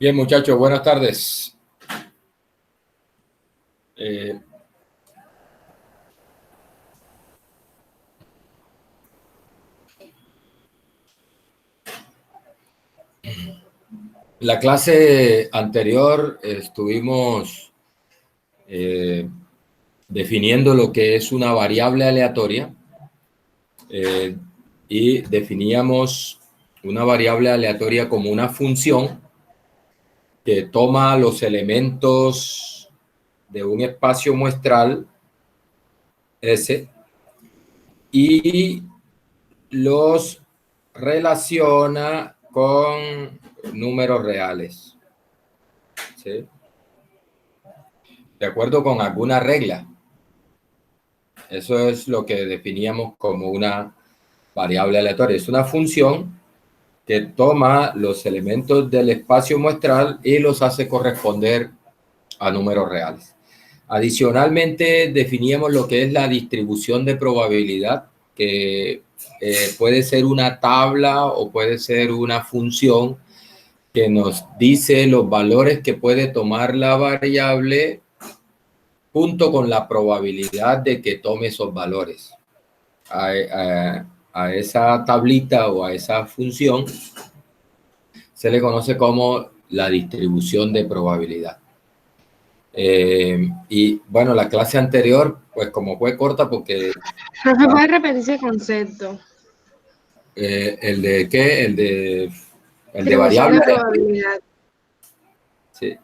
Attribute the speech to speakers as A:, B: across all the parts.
A: Bien, muchachos, buenas tardes. La clase anterior estuvimos definiendo lo que es una variable aleatoria y definíamos una variable aleatoria como una función que toma los elementos de un espacio muestral S y los relaciona con números reales, ¿sí? De acuerdo con alguna regla. Eso es lo que definíamos como una variable aleatoria. Es una función que toma los elementos del espacio muestral y los hace corresponder a números reales. Adicionalmente, definíamos lo que es la distribución de probabilidad, que puede ser una tabla o puede ser una función que nos dice los valores que puede tomar la variable junto con la probabilidad de que tome esos valores. A esa tablita o a esa función se le conoce como la distribución de probabilidad. Y bueno, la clase anterior, pues como fue corta porque...
B: No se puede repetir ese concepto.
A: ¿El de qué? El de
B: Distribución
A: variable.
B: de probabilidad.
A: Sí,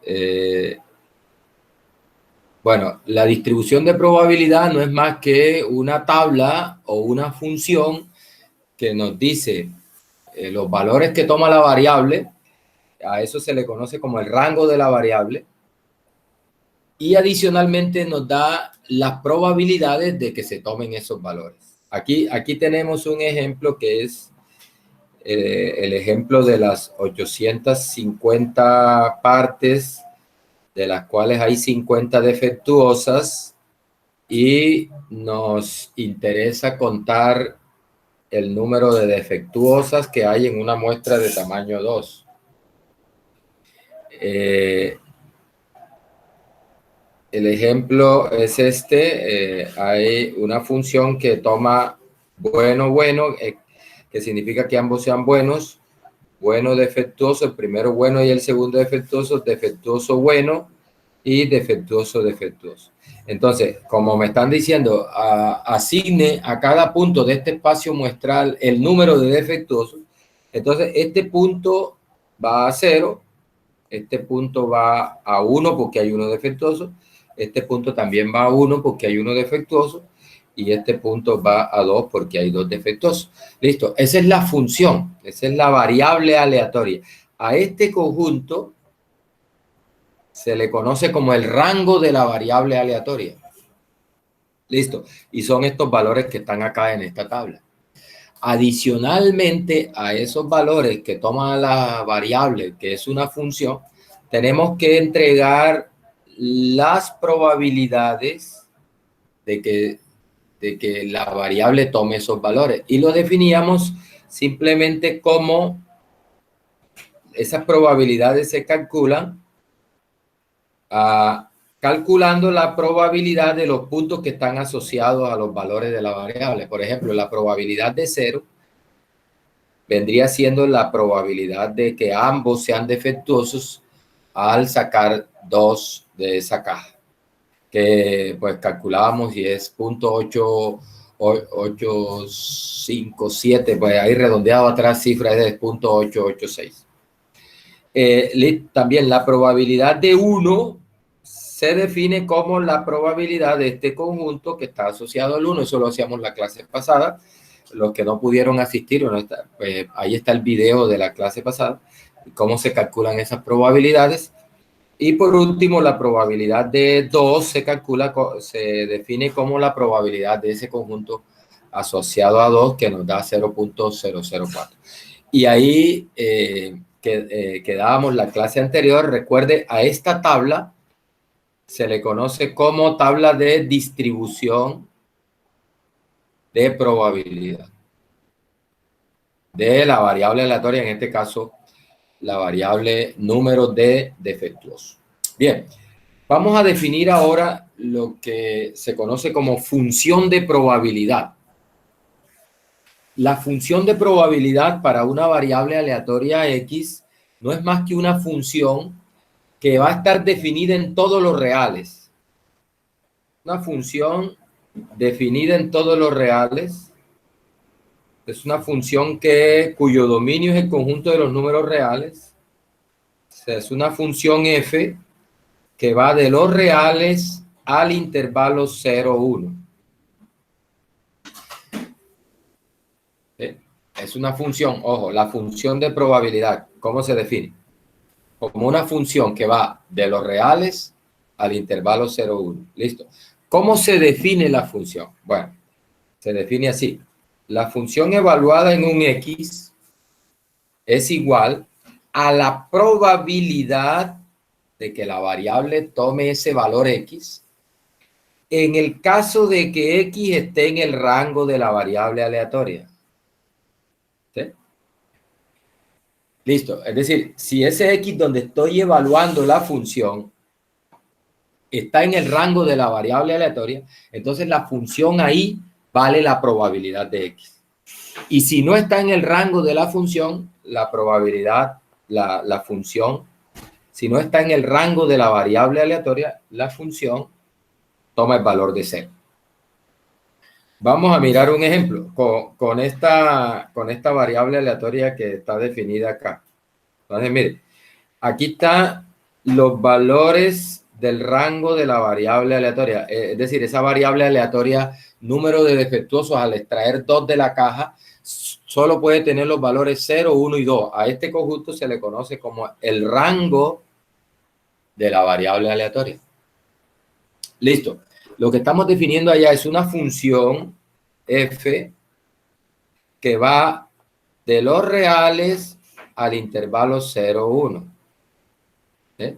A: bueno, la distribución de probabilidad no es más que una tabla o una función que nos dice los valores que toma la variable. A eso se le conoce como el rango de la variable. Y adicionalmente nos da las probabilidades de que se tomen esos valores. Aquí tenemos un ejemplo que es el ejemplo de las 850 partes, de las cuales hay 50 defectuosas, y nos interesa contar el número de defectuosas que hay en una muestra de tamaño 2. El ejemplo es este. Hay una función que toma bueno, que significa que ambos sean buenos. Bueno, defectuoso, el primero bueno y el segundo defectuoso, defectuoso bueno y defectuoso, defectuoso. Entonces, como me están diciendo, asigne a cada punto de este espacio muestral el número de defectuosos. Entonces, este punto va a 0, este punto va a 1 porque hay uno defectuoso, este punto también va a 1 porque hay uno defectuoso, y este punto va a 2 porque hay 2 defectuosos. Listo, esa es la función, esa es la variable aleatoria. A este conjunto se le conoce como el rango de la variable aleatoria. Listo, y son estos valores que están acá en esta tabla. Adicionalmente a esos valores que toma la variable, que es una función, tenemos que entregar las probabilidades de que la variable tome esos valores. Y lo definíamos simplemente como esas probabilidades se calculan calculando la probabilidad de los puntos que están asociados a los valores de la variable. Por ejemplo, la probabilidad de 0 vendría siendo la probabilidad de que ambos sean defectuosos al sacar 2 de esa caja, que pues calculábamos y es 0.857, pues ahí redondeado atrás cifra es de 0.886. También la probabilidad de 1 se define como la probabilidad de este conjunto que está asociado al 1. Eso lo hacíamos la clase pasada. Los que no pudieron asistir, pues ahí está el video de la clase pasada, cómo se calculan esas probabilidades. Y por último, la probabilidad de 2 se define como la probabilidad de ese conjunto asociado a 2, que nos da 0.004. Y ahí quedábamos la clase anterior. Recuerde, a esta tabla se le conoce como tabla de distribución de probabilidad de la variable aleatoria, en este caso la variable número de defectuoso. Bien, vamos a definir ahora lo que se conoce como función de probabilidad. La función de probabilidad para una variable aleatoria X no es más que una función que va a estar definida en todos los reales. Una función definida en todos los reales. Es una función cuyo dominio es el conjunto de los números reales. O sea, es una función f que va de los reales al intervalo 0, 1. ¿Sí? Es una función, ojo, la función de probabilidad. ¿Cómo se define? Como una función que va de los reales al intervalo 0, 1. Listo. ¿Cómo se define la función? Bueno, se define así. La función evaluada en un X es igual a la probabilidad de que la variable tome ese valor X en el caso de que X esté en el rango de la variable aleatoria. ¿Sí? Listo. Es decir, si ese X donde estoy evaluando la función está en el rango de la variable aleatoria, entonces la función ahí vale la probabilidad de X. Y si no está en el rango de la función, la probabilidad, la función, si no está en el rango de la variable aleatoria, la función toma el valor de 0. Vamos a mirar un ejemplo con esta variable aleatoria que está definida acá. Entonces, mire, aquí están los valores del rango de la variable aleatoria. Es decir, esa variable aleatoria, número de defectuosos, al extraer 2 de la caja, solo puede tener los valores 0, 1 y 2. A este conjunto se le conoce como el rango de la variable aleatoria. Listo. Lo que estamos definiendo allá es una función f que va de los reales al intervalo 0, 1. ¿Sí?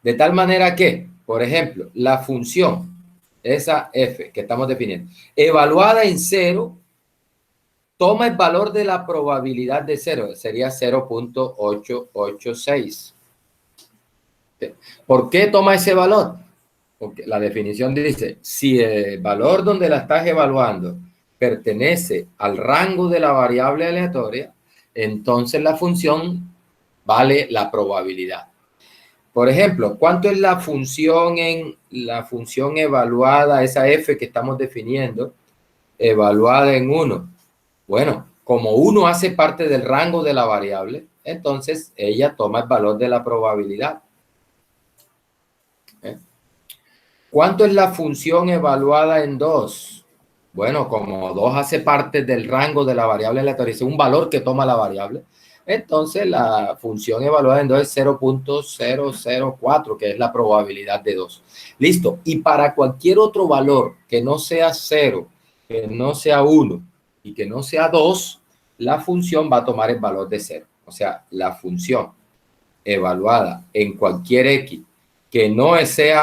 A: De tal manera que, por ejemplo, la función, esa f que estamos definiendo, evaluada en 0, toma el valor de la probabilidad de 0, sería 0.886. ¿Sí? ¿Por qué toma ese valor? Porque la definición dice, si el valor donde la estás evaluando pertenece al rango de la variable aleatoria, entonces la función vale la probabilidad. Por ejemplo, ¿cuánto es la función evaluada, esa f que estamos definiendo, evaluada en 1? Bueno, como 1 hace parte del rango de la variable, entonces ella toma el valor de la probabilidad. ¿Cuánto es la función evaluada en 2? Bueno, como 2 hace parte del rango de la variable aleatoria, es un valor que toma la variable, entonces la función evaluada en 2 es 0.004, que es la probabilidad de 2. Listo. Y para cualquier otro valor que no sea 0, que no sea 1 y que no sea 2, la función va a tomar el valor de 0. O sea, la función evaluada en cualquier X que no esté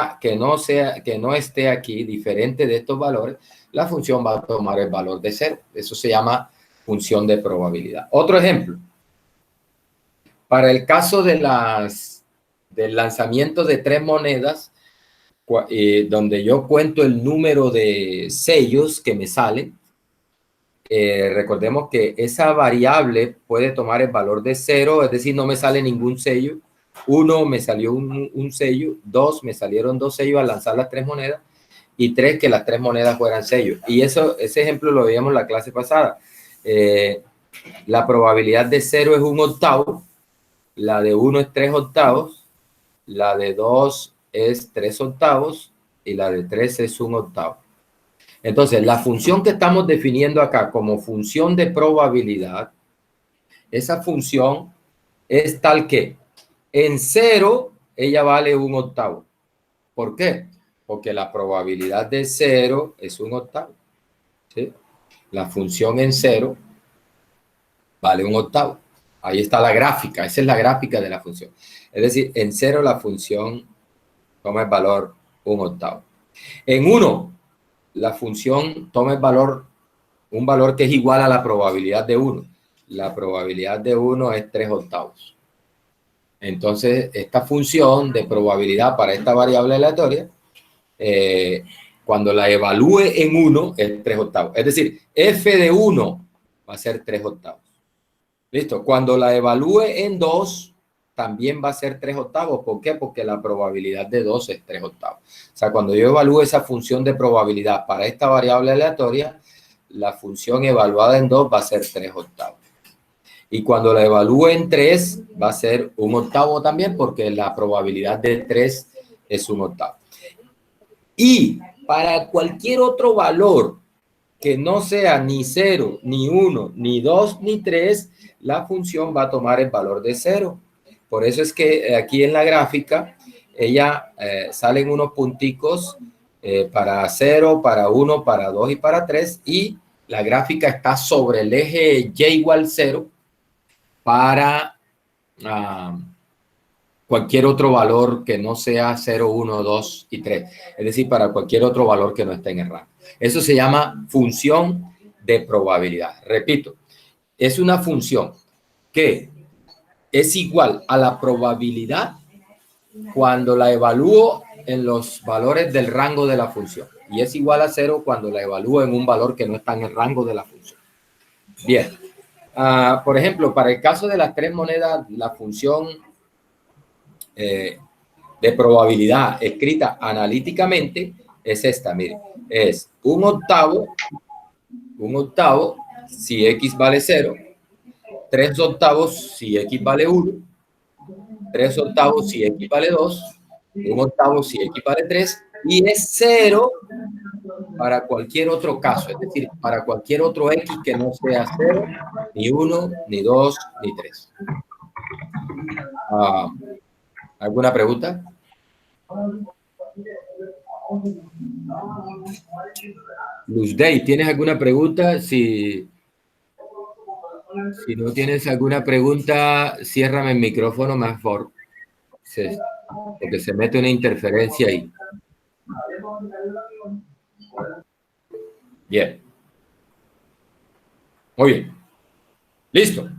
A: aquí, diferente de estos valores, la función va a tomar el valor de 0. Eso se llama función de probabilidad. Otro ejemplo. Para el caso del lanzamiento de 3 monedas, donde yo cuento el número de sellos que me salen, recordemos que esa variable puede tomar el valor de 0, es decir, no me sale ningún sello. 1, me salió un sello. 2, me salieron 2 sellos al lanzar las 3 monedas. Y 3, que las 3 monedas fueran sellos. Y ese ejemplo lo veíamos en la clase pasada. La probabilidad de 0 es 1/8. La de 1 es 3/8. La de 2 es 3/8. Y la de 3 es 1/8. Entonces, la función que estamos definiendo acá como función de probabilidad, esa función es tal que en 0 ella vale 1/8. ¿Por qué? Porque la probabilidad de 0 es 1/8. ¿Sí? La función en 0 vale 1/8. Ahí está la gráfica, esa es la gráfica de la función. Es decir, en 0 la función toma el valor 1/8. En 1, la función toma el valor, un valor que es igual a la probabilidad de 1. La probabilidad de 1 es 3/8. Entonces, esta función de probabilidad para esta variable aleatoria, cuando la evalúe en 1, es 3/8. Es decir, f de 1 va a ser 3/8. ¿Listo? Cuando la evalúe en 2, también va a ser 3/8. ¿Por qué? Porque la probabilidad de 2 es 3/8. O sea, cuando yo evalúe esa función de probabilidad para esta variable aleatoria, la función evaluada en 2 va a ser 3/8. Y cuando la evalúe en 3, va a ser 1/8 también, porque la probabilidad de 3 es 1/8. Y para cualquier otro valor que no sea ni 0, ni 1, ni 2, ni 3, la función va a tomar el valor de 0. Por eso es que aquí en la gráfica, ella salen unos punticos para 0, para 1, para 2 y para 3, y la gráfica está sobre el eje y igual 0 para cualquier otro valor que no sea 0, 1, 2 y 3. Es decir, para cualquier otro valor que no esté en el rango. Eso se llama función de probabilidad. Repito, es una función que es igual a la probabilidad cuando la evalúo en los valores del rango de la función. Y es igual a 0 cuando la evalúo en un valor que no está en el rango de la función. Bien. Por ejemplo, para el caso de las 3 monedas, la función de probabilidad escrita analíticamente es esta, mire, es 1/8 si x vale 0, 3/8 si x vale 1, 3/8 si x vale 2, 1/8 si x vale 3, y es 0 para cualquier otro caso, es decir, para cualquier otro x que no sea 0, ni 1, ni 2, ni 3. ¿Alguna pregunta? Luzday, ¿tienes alguna pregunta? Si no tienes alguna pregunta, ciérrame el micrófono mejor, porque se mete una interferencia ahí. Bien. Muy bien. Listo.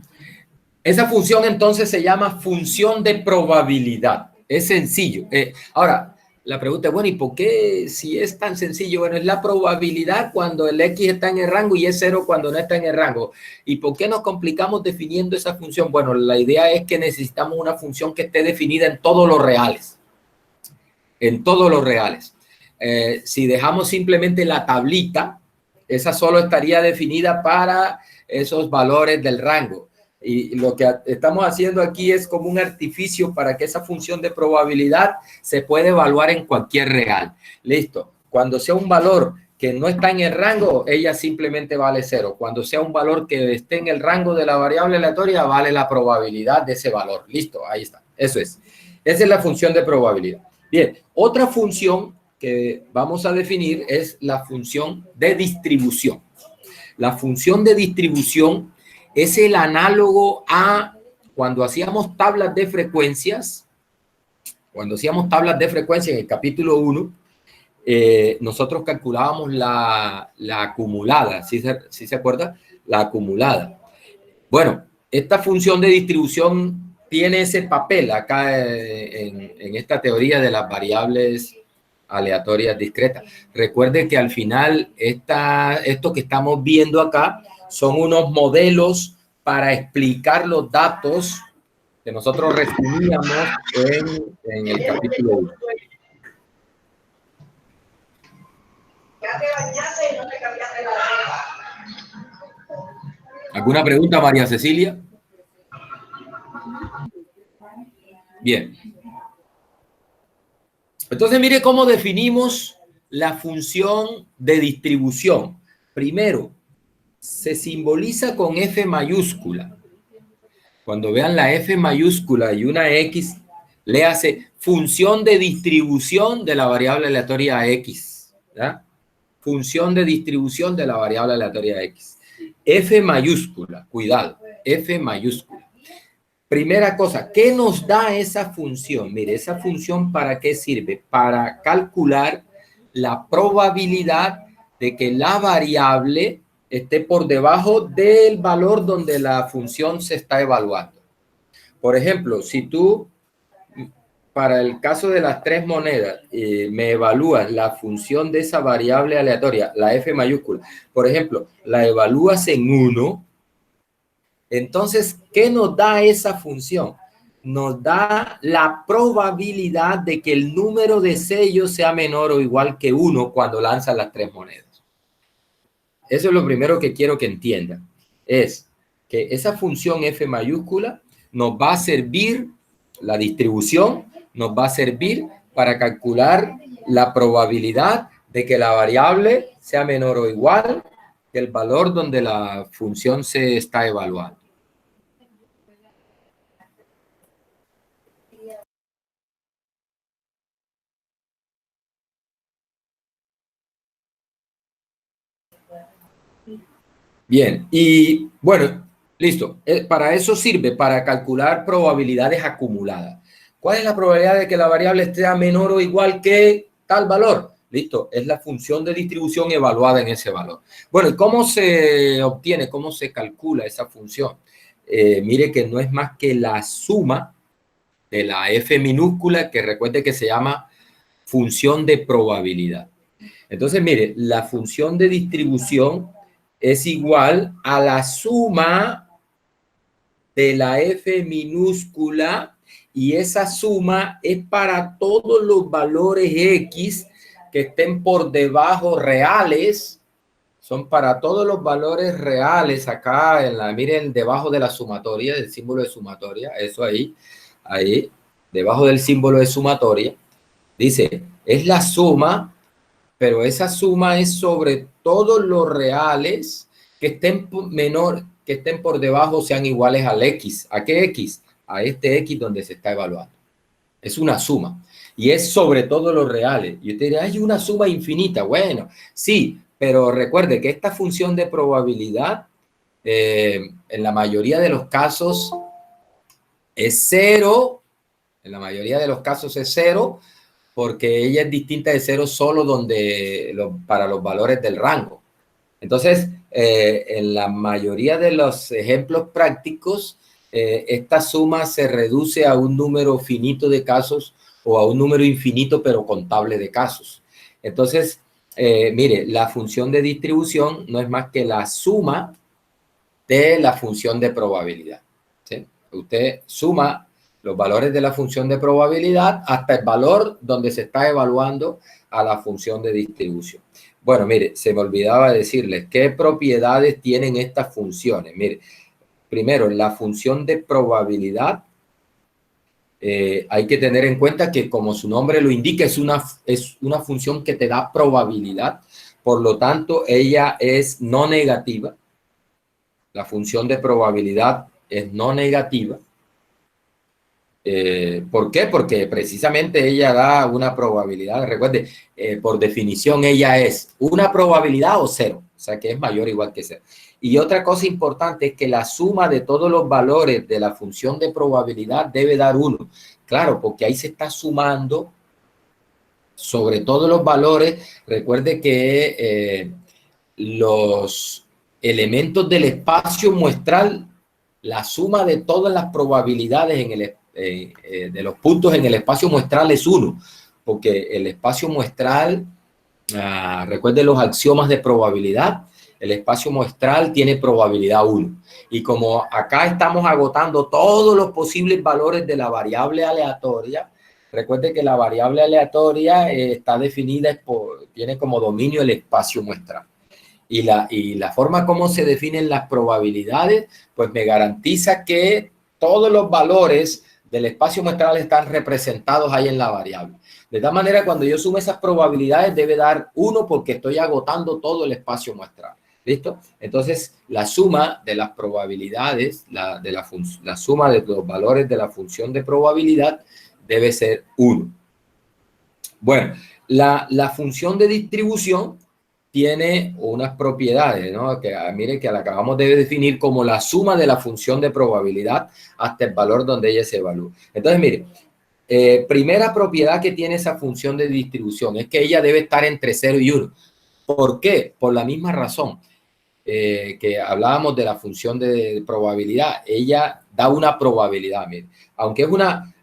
A: Esa función entonces se llama función de probabilidad. Es sencillo. Ahora, la pregunta es, bueno, ¿y por qué si es tan sencillo? Bueno, es la probabilidad cuando el x está en el rango y es 0 cuando no está en el rango. ¿Y por qué nos complicamos definiendo esa función? Bueno, la idea es que necesitamos una función que esté definida en todos los reales. En todos los reales. Si dejamos simplemente la tablita, esa solo estaría definida para esos valores del rango. Y lo que estamos haciendo aquí es como un artificio para que esa función de probabilidad se pueda evaluar en cualquier real. Listo. Cuando sea un valor que no está en el rango, ella simplemente vale 0. Cuando sea un valor que esté en el rango de la variable aleatoria, vale la probabilidad de ese valor. Listo, ahí está. Eso es. Esa es la función de probabilidad. Bien, otra función que vamos a definir es la función de distribución. La función de distribución es el análogo a cuando hacíamos tablas de frecuencias. Cuando hacíamos tablas de frecuencia en el capítulo 1, nosotros calculábamos la acumulada. ¿Sí se acuerda? La acumulada. Bueno, esta función de distribución tiene ese papel acá en esta teoría de las variables aleatorias discretas. Recuerden que al final esto que estamos viendo acá son unos modelos para explicar los datos que nosotros resumíamos en el capítulo 1. ¿Alguna pregunta, María Cecilia? Bien. Entonces, mire cómo definimos la función de distribución. Primero, se simboliza con F mayúscula. Cuando vean la F mayúscula y una X, le hace función de distribución de la variable aleatoria X. ¿Ya? Función de distribución de la variable aleatoria X. F mayúscula, cuidado, F mayúscula. Primera cosa, ¿qué nos da esa función? Mire, esa función ¿para qué sirve? Para calcular la probabilidad de que la variable esté por debajo del valor donde la función se está evaluando. Por ejemplo, si tú para el caso de las tres monedas, me evalúas la función de esa variable aleatoria, la F mayúscula, por ejemplo, la evalúas en 1, entonces, ¿qué nos da esa función? Nos da la probabilidad de que el número de sellos sea menor o igual que 1 cuando lanzas las tres monedas. Eso es lo primero que quiero que entiendan. Es que esa función F mayúscula nos va a servir, la distribución nos va a servir para calcular la probabilidad de que la variable sea menor o igual que el valor donde la función se está evaluando. Bien, y bueno, listo. Para eso sirve, para calcular probabilidades acumuladas. ¿Cuál es la probabilidad de que la variable sea menor o igual que tal valor? Listo, es la función de distribución evaluada en ese valor. Bueno, ¿y cómo se obtiene, cómo se calcula esa función? Mire que no es más que la suma de la F minúscula, que recuerde que se llama función de probabilidad. Entonces, mire, la función de distribución es igual a la suma de la F minúscula, y esa suma es para todos los valores X que estén por debajo reales. Son para todos los valores reales acá, miren, debajo de la sumatoria, del símbolo de sumatoria, eso ahí, debajo del símbolo de sumatoria, dice, es la suma, pero esa suma es sobre todos los reales que estén que estén por debajo, sean iguales al X. ¿A qué X? A este X donde se está evaluando. Es una suma. Y es sobre todos los reales. Y usted dirá, hay una suma infinita. Bueno, sí, pero recuerde que esta función de probabilidad, en la mayoría de los casos, es cero. En la mayoría de los casos es cero, porque ella es distinta de cero solo para los valores del rango. Entonces, en la mayoría de los ejemplos prácticos, esta suma se reduce a un número finito de casos o a un número infinito pero contable de casos. Entonces, mire, la función de distribución no es más que la suma de la función de probabilidad, ¿sí? Usted suma los valores de la función de probabilidad hasta el valor donde se está evaluando a la función de distribución. Bueno, mire, se me olvidaba decirles qué propiedades tienen estas funciones. Mire, primero, la función de probabilidad, hay que tener en cuenta que, como su nombre lo indica, es una función que te da probabilidad. Por lo tanto, ella es no negativa. La función de probabilidad es no negativa. ¿Por qué? Porque precisamente ella da una probabilidad. Recuerde, por definición ella es una probabilidad o cero, o sea que es mayor o igual que cero. Y otra cosa importante es que la suma de todos los valores de la función de probabilidad debe dar 1. Claro, porque ahí se está sumando sobre todos los valores. Recuerde que los elementos del espacio muestral, la suma de todas las probabilidades de los puntos en el espacio muestral es 1, porque el espacio muestral, recuerden los axiomas de probabilidad, el espacio muestral tiene probabilidad 1. Y como acá estamos agotando todos los posibles valores de la variable aleatoria, recuerde que la variable aleatoria está definida, tiene como dominio el espacio muestral. Y la forma como se definen las probabilidades, pues me garantiza que todos los valores del espacio muestral están representados ahí en la variable. De tal manera, cuando yo sumo esas probabilidades, debe dar 1 porque estoy agotando todo el espacio muestral. ¿Listo? Entonces, la suma de las probabilidades, la suma de los valores de la función de probabilidad debe ser 1. Bueno, la función de distribución tiene unas propiedades, ¿no? Que mire que la acabamos de definir como la suma de la función de probabilidad hasta el valor donde ella se evalúa. Entonces, mire, primera propiedad que tiene esa función de distribución es que ella debe estar entre 0 y 1. ¿Por qué? Por la misma razón que hablábamos de la función de probabilidad. Ella da una probabilidad, mire. Aunque es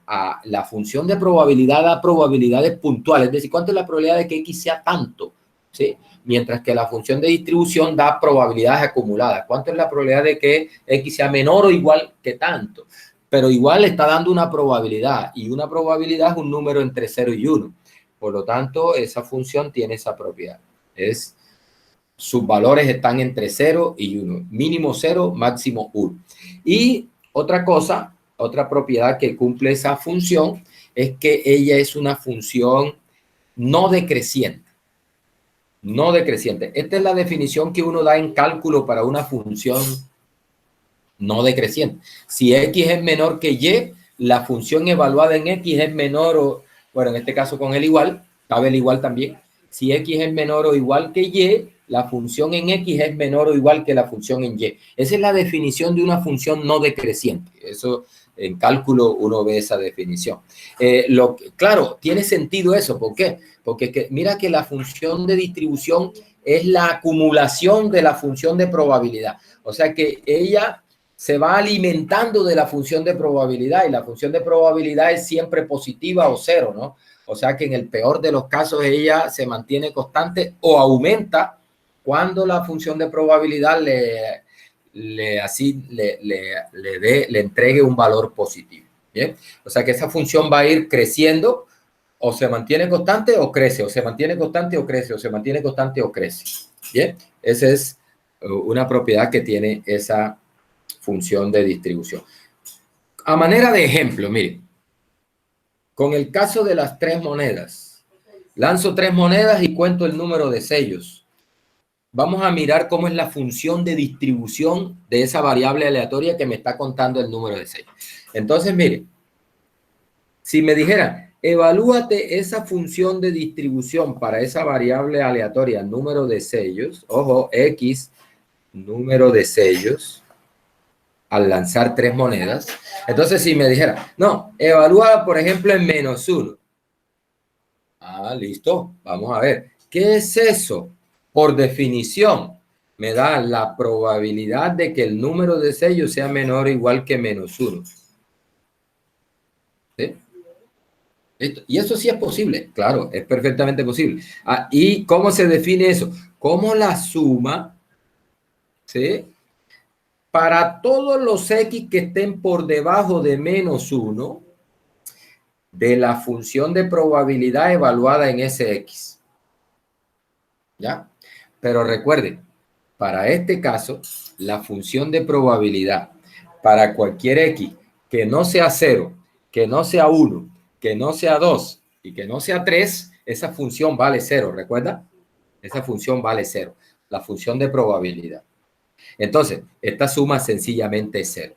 A: la función de probabilidad da probabilidades puntuales, es decir, ¿cuánto es la probabilidad de que X sea tanto? ¿Sí? Mientras que la función de distribución da probabilidades acumuladas. ¿Cuánto es la probabilidad de que X sea menor o igual que tanto? Pero igual está dando una probabilidad, y una probabilidad es un número entre 0 y 1. Por lo tanto, esa función tiene esa propiedad. Sus valores están entre 0 y 1. Mínimo 0, máximo 1. Y otra cosa, otra propiedad que cumple esa función es que ella es una función no decreciente. No decreciente. Esta es la definición que uno da en cálculo para una función no decreciente. Si X es menor que Y, la función evaluada en X es menor o, bueno, en este caso con el igual, cabe el igual también. Si X es menor o igual que Y, la función en X es menor o igual que la función en Y. Esa es la definición de una función no decreciente. Eso en cálculo uno ve esa definición. Claro, tiene sentido eso. ¿Por qué? Porque mira que la función de distribución es la acumulación de la función de probabilidad. O sea que ella se va alimentando de la función de probabilidad, y la función de probabilidad es siempre positiva o cero, ¿no? O sea que en el peor de los casos ella se mantiene constante o aumenta cuando la función de probabilidad le entregue un valor positivo. ¿Bien? O sea que esa función va a ir creciendo, o se mantiene constante o crece, o se mantiene constante o crece, o se mantiene constante o crece. Bien, esa es una propiedad que tiene esa función de distribución. A manera de ejemplo, miren, con el caso de las 3 monedas, lanzo 3 monedas y cuento el número de sellos. Vamos a mirar cómo es la función de distribución de esa variable aleatoria que me está contando el número de sellos. Entonces, miren, si me dijera, evalúate esa función de distribución para esa variable aleatoria, número de sellos, ojo, X, número de sellos, al lanzar 3 monedas. Entonces, si me dijera, no, evalúa, por ejemplo, en -1. Ah, listo. Vamos a ver. ¿Qué es eso? Por definición, me da la probabilidad de que el número de sellos sea menor o igual que -1. ¿Sí? Y eso sí es posible, claro, es perfectamente posible. ¿Y cómo se define eso? Como la suma, ¿sí? Para todos los X que estén por debajo de -1 de la función de probabilidad evaluada en ese X. ¿Ya? Pero recuerden, para este caso, la función de probabilidad para cualquier X que no sea 0, que no sea 1, que no sea 2 y que no sea 3, esa función vale 0, ¿recuerda? Esa función vale 0, la función de probabilidad. Entonces, esta suma sencillamente es 0.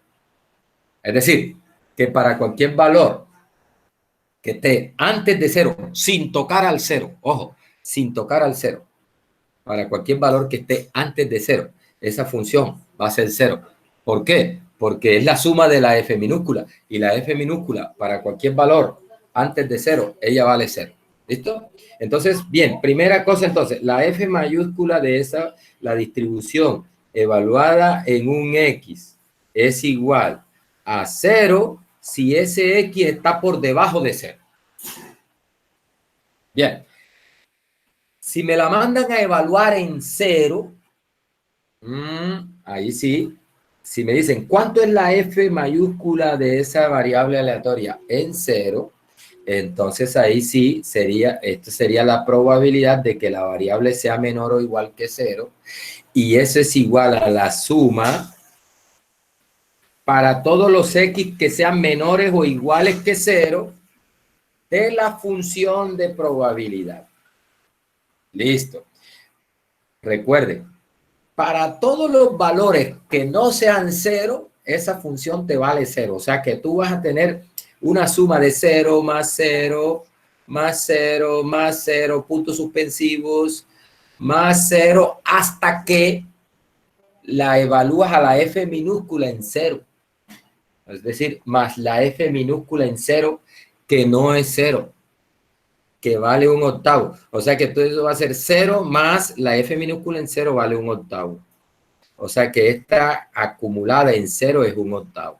A: Es decir, que para cualquier valor que esté antes de 0, sin tocar al 0, ojo, sin tocar al 0, para cualquier valor que esté antes de 0, esa función va a ser 0. ¿Por qué? Porque es la suma de la f minúscula, y la f minúscula para cualquier valor antes de 0, ella vale 0. ¿Listo? Entonces, bien, primera cosa entonces, la f mayúscula de esa, la distribución evaluada en un X es igual a 0 si ese X está por debajo de 0. Bien. Si me la mandan a evaluar en 0, ahí sí. Si me dicen, ¿cuánto es la f mayúscula de esa variable aleatoria en 0? Entonces ahí sí esto sería la probabilidad de que la variable sea menor o igual que 0. Y eso es igual a la suma para todos los X que sean menores o iguales que 0 de la función de probabilidad. Listo. Recuerden, para todos los valores que no sean 0, esa función te vale 0. O sea que tú vas a tener una suma de 0 más 0, más 0, más 0, puntos suspensivos, más 0, hasta que la evalúas a la f minúscula en 0. Es decir, más la f minúscula en 0, que no es 0, que vale 1/8. O sea que todo eso va a ser 0 más la f minúscula en 0 vale 1/8. O sea que esta acumulada en 0 es 1/8.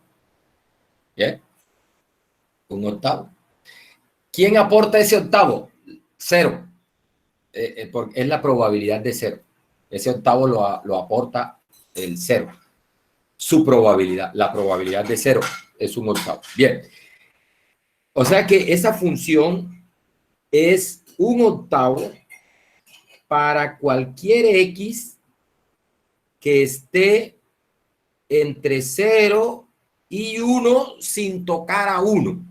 A: ¿Bien? Un octavo. ¿Quién aporta ese octavo? Cero. Porque es la probabilidad de cero. Ese octavo lo aporta el cero. Su probabilidad, la probabilidad de cero es un octavo. Bien. O sea que esa función es un octavo para cualquier x que esté entre 0 y 1 sin tocar a 1.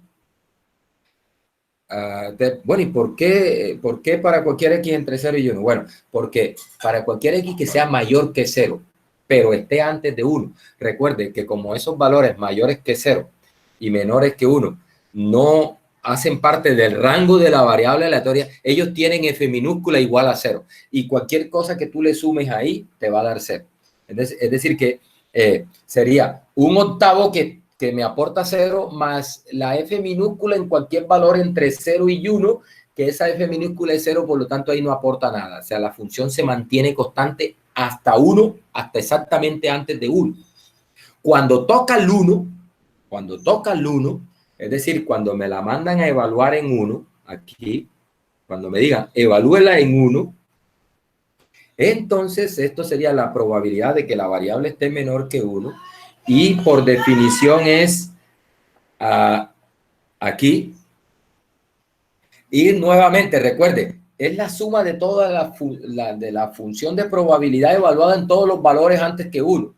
A: Bueno, ¿y por qué para cualquier x entre 0 y 1? Bueno, porque para cualquier x que sea mayor que 0, pero esté antes de 1. Recuerde que como esos valores mayores que 0 y menores que 1 no hacen parte del rango de la variable aleatoria, ellos tienen f minúscula igual a 0. Y cualquier cosa que tú le sumes ahí te va a dar 0. Es decir, que sería un octavo que me aporta 0 más la f minúscula en cualquier valor entre 0 y 1, que esa f minúscula es 0, por lo tanto ahí no aporta nada. O sea, la función se mantiene constante hasta 1, hasta exactamente antes de 1. Cuando toca el 1, es decir, cuando me la mandan a evaluar en 1, aquí, cuando me digan evalúela en 1, entonces esto sería la probabilidad de que la variable esté menor que 1, y por definición es aquí. Y nuevamente, recuerde, es la suma de toda la función de probabilidad evaluada en todos los valores antes que 1,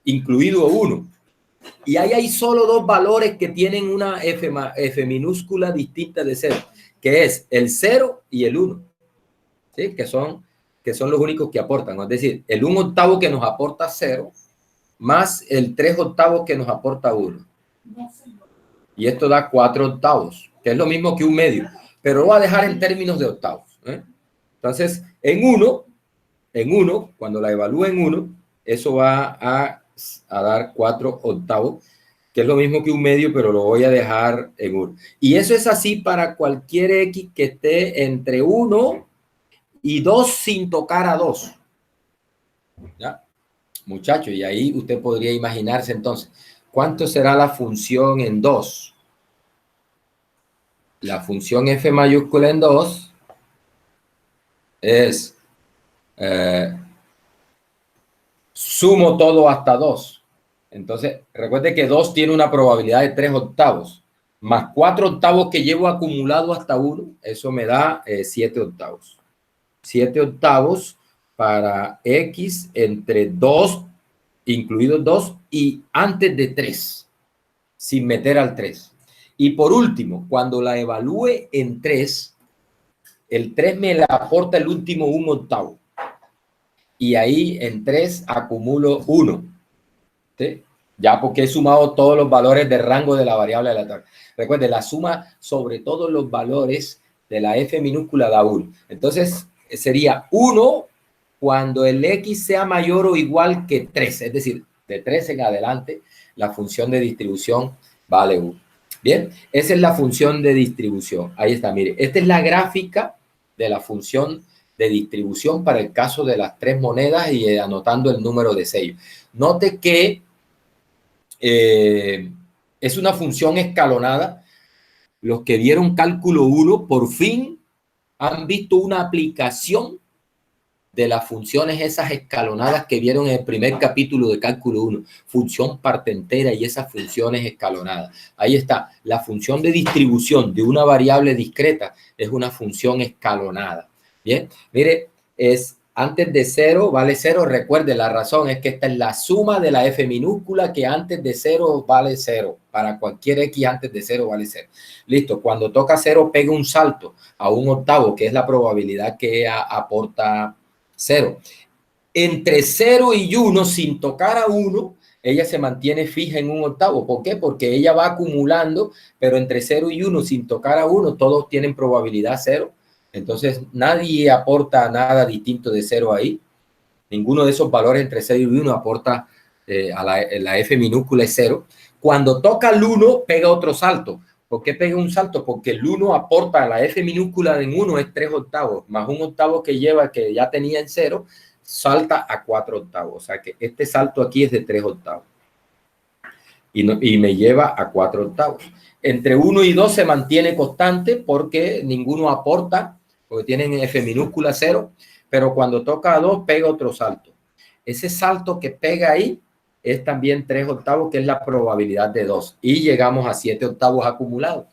A: incluido 1. Y ahí hay solo dos valores que tienen una f minúscula distinta de 0, que es el 0 y el 1, ¿sí? que son los únicos que aportan. Es decir, el 1 octavo que nos aporta 0 más el 3 octavos que nos aporta 1. Y esto da 4 octavos, que es lo mismo que un medio, pero lo voy a dejar en términos de octavos. Entonces, en 1, cuando la evalúe en 1, eso va a dar 4 octavos, que es lo mismo que un medio, pero lo voy a dejar en 1. Y eso es así para cualquier x que esté entre 1 y 2 sin tocar a 2. ¿Ya? Muchachos, y ahí usted podría imaginarse entonces, ¿cuánto será la función en 2? La función f mayúscula en 2 es sumo todo hasta 2. Entonces, recuerde que 2 tiene una probabilidad de 3 octavos, más 4 octavos que llevo acumulado hasta 1, eso me da 7 octavos. 7 octavos para x entre 2, incluidos 2, y antes de 3, sin meter al 3. Y por último, cuando la evalúe en 3, el 3 me la aporta el último 1 octavo. Y ahí en 3 acumulo 1. ¿Sí? Ya porque he sumado todos los valores de rango de la variable aleatoria. Recuerde, la suma sobre todos los valores de la f minúscula da 1. Entonces, sería 1 cuando el x sea mayor o igual que 3. Es decir, de 3 en adelante, la función de distribución vale 1. Bien, esa es la función de distribución. Ahí está, mire. Esta es la gráfica de la función de distribución para el caso de las 3 monedas y anotando el número de sellos. Note que es una función escalonada. Los que vieron cálculo 1 por fin han visto una aplicación de las funciones esas escalonadas que vieron en el primer capítulo de cálculo 1, función parte entera y esas funciones escalonadas. Ahí está, la función de distribución de una variable discreta es una función escalonada. Bien, mire, es antes de 0 vale 0. Recuerde, la razón es que esta es la suma de la f minúscula, que antes de 0 vale 0. Para cualquier x antes de 0 vale 0. Listo, cuando toca 0 pega un salto a 1 octavo, que es la probabilidad que aporta 0. Entre 0 y 1, sin tocar a 1, ella se mantiene fija en 1 octavo. ¿Por qué? Porque ella va acumulando, pero entre 0 y 1, sin tocar a 1, todos tienen probabilidad 0. Entonces, nadie aporta nada distinto de 0 ahí. Ninguno de esos valores entre 0 y 1 aporta a la f minúscula es 0. Cuando toca el 1, pega otro salto. ¿Por qué pega un salto? Porque el 1 aporta a la f minúscula en 1 es 3 octavos, más 1 octavo que lleva, que ya tenía en 0, salta a 4 octavos. O sea que este salto aquí es de 3 octavos. Y me lleva a 4 octavos. Entre 1 y 2 se mantiene constante porque ninguno aporta, porque tienen F minúscula 0, pero cuando toca a 2 pega otro salto. Ese salto que pega ahí es también 3 octavos, que es la probabilidad de 2. Y llegamos a 7 octavos acumulados.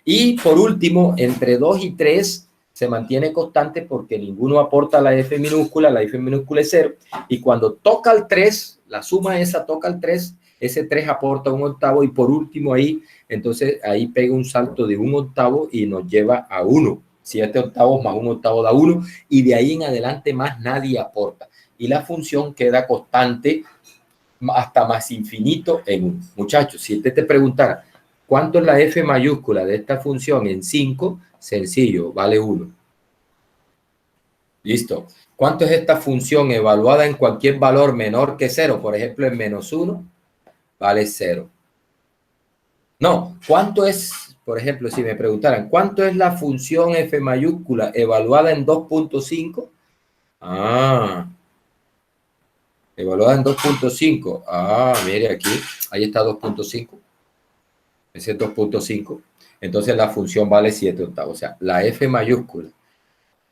A: Y por último, entre 2 y 3 se mantiene constante porque ninguno aporta la F minúscula es 0. Y cuando toca el 3, la suma esa toca el 3, ese 3 aporta un octavo y por último ahí, entonces ahí pega un salto de un octavo y nos lleva a 1. 7 octavos más un octavo da 1 y de ahí en adelante más nadie aporta. Y la función queda constante hasta más infinito en 1. Muchachos, si te preguntara, ¿cuánto es la F mayúscula de esta función en 5? Sencillo, vale 1. Listo. ¿Cuánto es esta función evaluada en cualquier valor menor que 0? Por ejemplo, en menos 1, vale 0. No, ¿cuánto es, por ejemplo, si me preguntaran, ¿cuánto es la función F mayúscula evaluada en 2.5? Evaluada en 2.5. Mire aquí, ahí está 2.5. Ese es 2.5. Entonces la función vale 7 octavos. O sea, la F mayúscula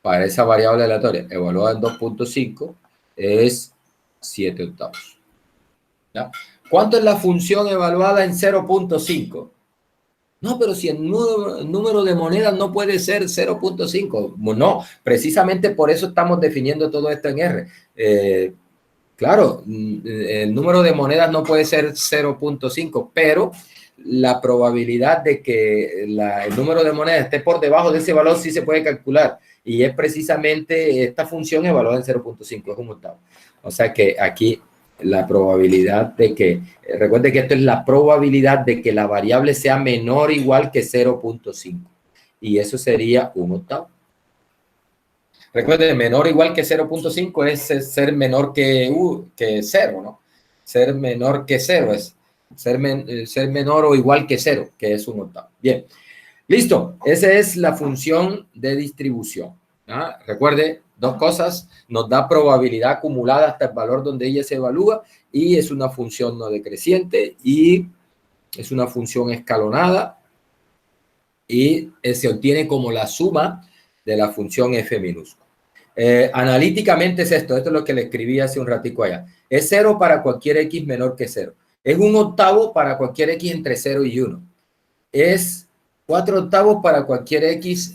A: para esa variable aleatoria evaluada en 2.5 es 7 octavos. ¿Ya? ¿Cuánto es la función evaluada en 0.5? No, pero si el número de monedas no puede ser 0.5. No, precisamente por eso estamos definiendo todo esto en R. Claro, el número de monedas no puede ser 0.5, pero la probabilidad de que el número de monedas esté por debajo de ese valor sí se puede calcular. Y es precisamente esta función evaluada en 0.5, es un octavo. O sea que aquí la probabilidad de que, recuerde que esto es la probabilidad de que la variable sea menor o igual que 0.5. Y eso sería un octavo. Recuerde, menor o igual que 0.5 es ser menor que 0, ¿no? Ser menor que 0 es ser menor o igual que 0, que es un octavo. Bien, listo. Esa es la función de distribución. Recuerde, dos cosas. Nos da probabilidad acumulada hasta el valor donde ella se evalúa y es una función no decreciente y es una función escalonada y se obtiene como la suma de la función f minúscula. Analíticamente es esto es lo que le escribí hace un ratico allá. Es 0 para cualquier x menor que 0. Es un octavo para cualquier x entre 0 y 1. Es 4 octavos para cualquier x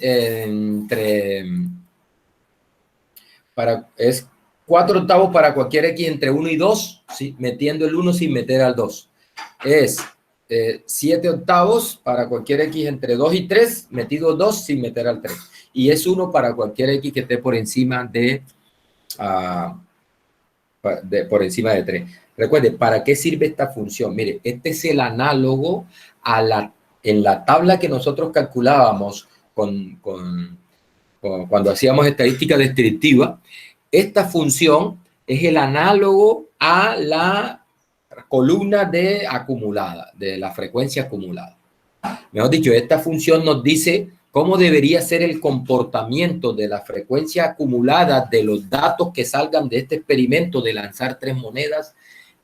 A: es 4 octavos para cualquier x entre 1 y 2, ¿sí? Metiendo el 1 sin meter al 2. Es 7 octavos para cualquier x entre 2 y 3, metido 2 sin meter al 3. Y es 1 para cualquier x que esté por encima de 3. Recuerde, ¿para qué sirve esta función? Mire, este es el análogo en la tabla que nosotros calculábamos cuando hacíamos estadística descriptiva. Esta función es el análogo a la columna de acumulada, de la frecuencia acumulada. Mejor dicho, esta función nos dice cómo debería ser el comportamiento de la frecuencia acumulada de los datos que salgan de este experimento de lanzar 3 monedas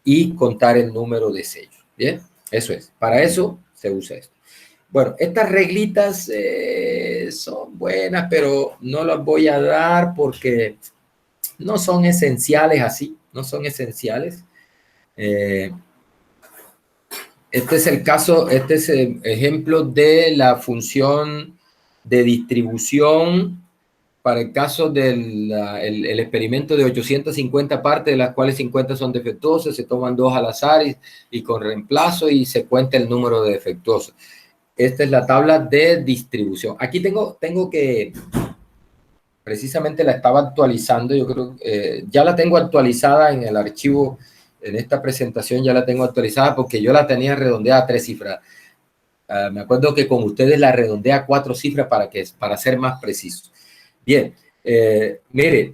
A: y contar el número de sellos. Bien, eso es. Para eso se usa esto. Bueno, estas reglitas son buenas, pero no las voy a dar porque no son esenciales así, no son esenciales. Este es el caso, este es el ejemplo de la función de distribución para el caso del el experimento de 850 partes, de las cuales 50 son defectuosas, se toman 2 al azar y con reemplazo y se cuenta el número de defectuosos. Esta es la tabla de distribución. Aquí tengo que, precisamente la estaba actualizando, yo creo que ya la tengo actualizada en el archivo. En esta presentación ya la tengo actualizada porque yo la tenía redondeada a 3 cifras. Me acuerdo que con ustedes la redondeé a 4 cifras para ser más preciso. Bien, mire,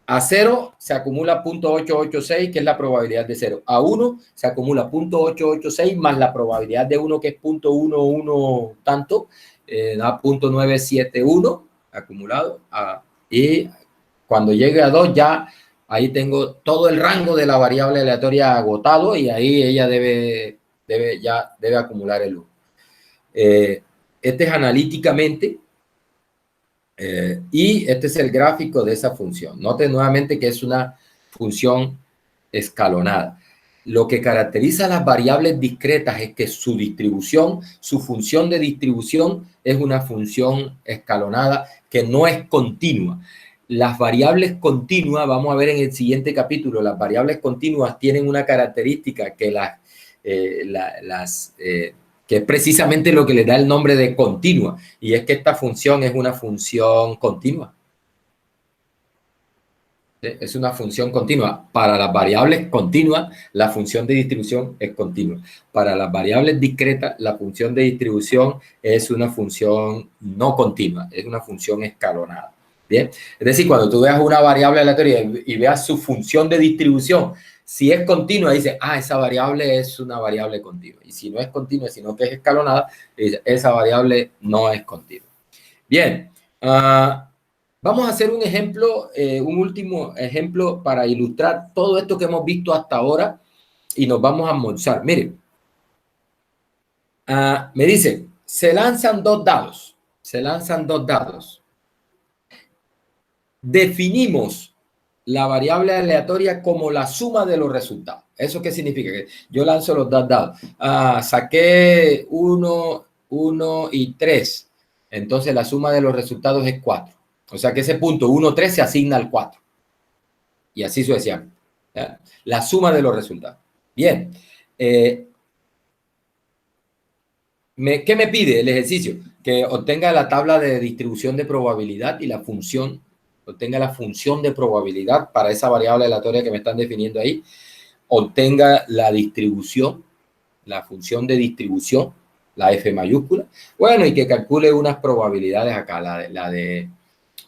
A: a 0 se acumula 0.886, que es la probabilidad de 0. A 1 se acumula 0.886 más la probabilidad de 1, que es 0.11 tanto, da 0.971 acumulado. Y cuando llegue a 2 ya... Ahí tengo todo el rango de la variable aleatoria agotado y ahí ella debe acumular el 1. Este es analíticamente y este es el gráfico de esa función. Noten nuevamente que es una función escalonada. Lo que caracteriza a las variables discretas es que su distribución, su función de distribución es una función escalonada que no es continua. Las variables continuas, vamos a ver en el siguiente capítulo, las variables continuas tienen una característica que que es precisamente lo que le da el nombre de continua, y es que esta función es una función continua. Es una función continua. Para las variables continuas, la función de distribución es continua. Para las variables discretas, la función de distribución es una función no continua, es una función escalonada. Bien, es decir, cuando tú veas una variable aleatoria y veas su función de distribución, si es continua, dice, esa variable es una variable continua. Y si no es continua, sino que es escalonada, esa variable no es continua. Bien, vamos a hacer un ejemplo, un último ejemplo para ilustrar todo esto que hemos visto hasta ahora y nos vamos a almorzar. Miren, me dice, se lanzan dos dados. Definimos la variable aleatoria como la suma de los resultados. ¿Eso qué significa? Que yo lanzo los dos dados. Saqué 1, 1 y 3. Entonces la suma de los resultados es 4. O sea que ese punto 1, 3 se asigna al 4. Y así sucesivamente. ¿Ya? La suma de los resultados. Bien. ¿Qué me pide el ejercicio? Que obtenga la tabla de distribución de probabilidad y la función, obtenga la función de probabilidad para esa variable aleatoria que me están definiendo ahí, obtenga la distribución, la función de distribución, la F mayúscula, bueno, y que calcule unas probabilidades acá, la de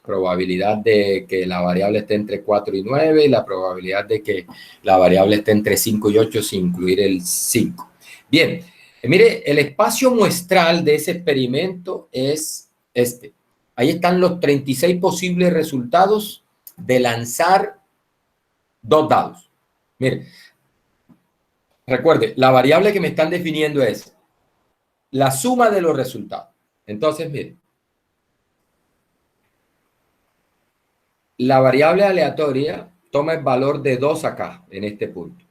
A: probabilidad de que la variable esté entre 4 y 9 y la probabilidad de que la variable esté entre 5 y 8 sin incluir el 5. Bien, mire, el espacio muestral de ese experimento es este. Ahí están los 36 posibles resultados de lanzar dos dados. Mire, recuerde, la variable que me están definiendo es la suma de los resultados. Entonces, mire, la variable aleatoria toma el valor de 2 acá, en este punto.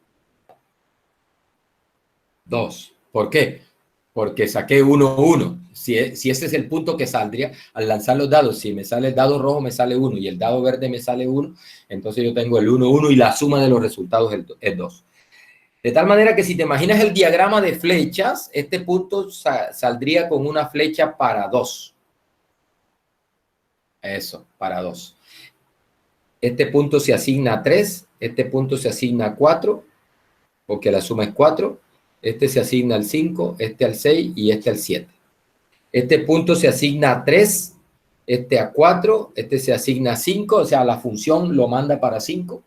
A: 2. ¿Por qué? Porque saqué 1, 1. Si ese es el punto que saldría al lanzar los dados, si me sale el dado rojo me sale 1 y el dado verde me sale 1, entonces yo tengo el 1, 1 y la suma de los resultados es 2. De tal manera que si te imaginas el diagrama de flechas, este punto saldría con una flecha para 2. Eso, para 2. Este punto se asigna a 3, este punto se asigna a 4, porque la suma es 4. Este se asigna al 5, este al 6 y este al 7. Este punto se asigna a 3, este a 4, este se asigna a 5, o sea, la función lo manda para 5.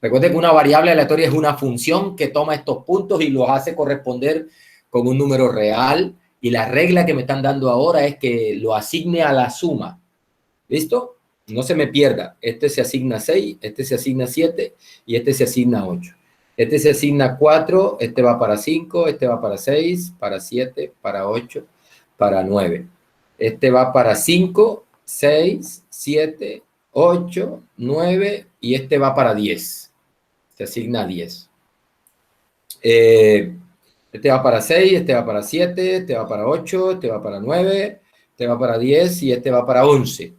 A: Recuerden que una variable aleatoria es una función que toma estos puntos y los hace corresponder con un número real. Y la regla que me están dando ahora es que lo asigne a la suma. ¿Listo? No se me pierda. Este se asigna 6, este se asigna 7 y este se asigna 8. Este se asigna 4, este va para 5, este va para 6, para 7, para 8, para 9. Este va para 5, 6, 7, 8, 9 y este va para 10. Se asigna 10. Este va para 6, este va para 7, este va para 8, este va para 9, este va para 10 y este va para 11.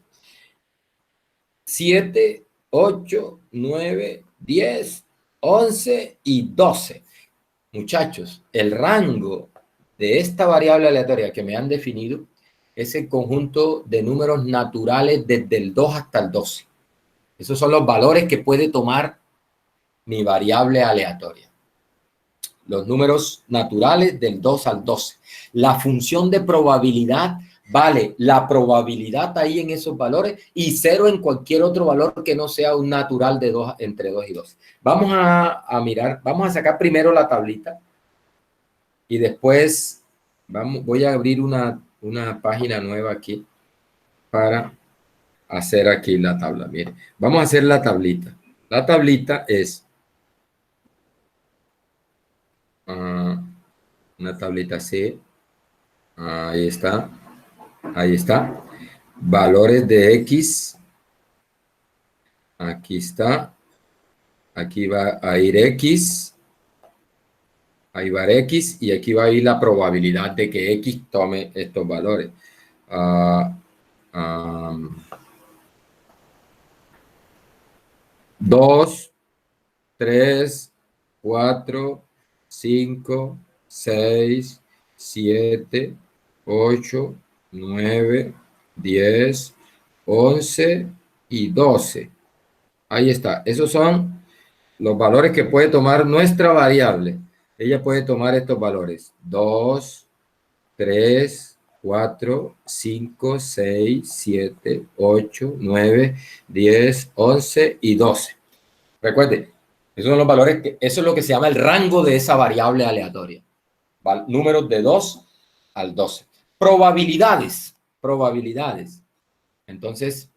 A: 7, 8, 9, 10, 11 y 12. Muchachos, el rango de esta variable aleatoria que me han definido es el conjunto de números naturales desde el 2 hasta el 12. Esos son los valores que puede tomar mi variable aleatoria. Los números naturales del 2 al 12. La función de probabilidad vale la probabilidad ahí en esos valores y 0 en cualquier otro valor que no sea un natural de 2, entre 2 y 12. Vamos a mirar, vamos a sacar primero la tablita y después voy a abrir una página nueva aquí para hacer aquí la tabla. Miren, vamos a hacer la tablita. La tablita es una tablita así. Ahí está. Ahí está. Valores de X. Aquí está. Aquí va a ir X. Ahí va X y aquí va a ir la probabilidad de que X tome estos valores. 2, 3, 4, 5, 6, 7, 8, 9, 10, 11 y 12. Ahí está. Esos son los valores que puede tomar nuestra variable. Ella puede tomar estos valores. 2, 3, 4, 5, 6, 7, 8, 9, 10, 11 y 12. Recuerde, esos son los valores eso es lo que se llama el rango de esa variable aleatoria. Números de 2 al 12. Probabilidades. Entonces,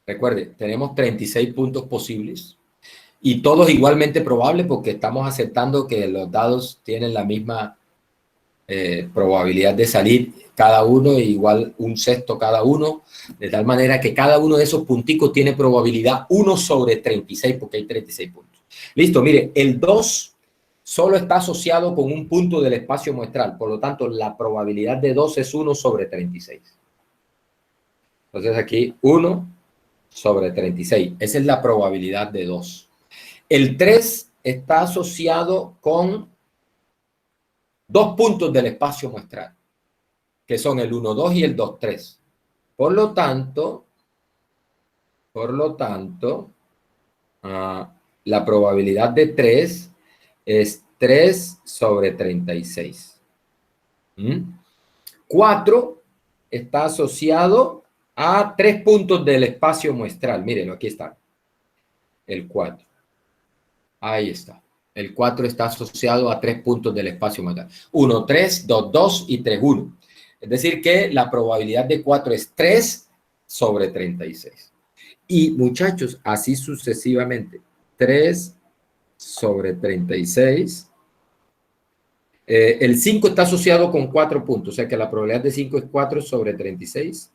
A: recuerde, tenemos 36 puntos posibles y todos igualmente probables porque estamos aceptando que los dados tienen la misma probabilidad de salir cada uno, igual un sexto cada uno, de tal manera que cada uno de esos punticos tiene probabilidad 1 sobre 36 porque hay 36 puntos. Listo, mire, el 2 solo está asociado con un punto del espacio muestral, por lo tanto la probabilidad de 2 es 1 sobre 36. Entonces aquí 1 sobre 36, esa es la probabilidad de 2. El 3 está asociado con 2 puntos del espacio muestral, que son el 1, 2 y el 2, 3. Por lo tanto, la probabilidad de 3 es 3 sobre 36. 4 está asociado a 3 puntos del espacio muestral. Mírenlo, aquí está. El 4. Ahí está. El 4 está asociado a 3 puntos del espacio muestral. 1, 3, 2, 2 y 3, 1. Es decir que la probabilidad de 4 es 3 sobre 36. Y muchachos, así sucesivamente. 3 sobre 36. El 5 está asociado con 4 puntos, o sea que la probabilidad de 5 es 4 sobre 36.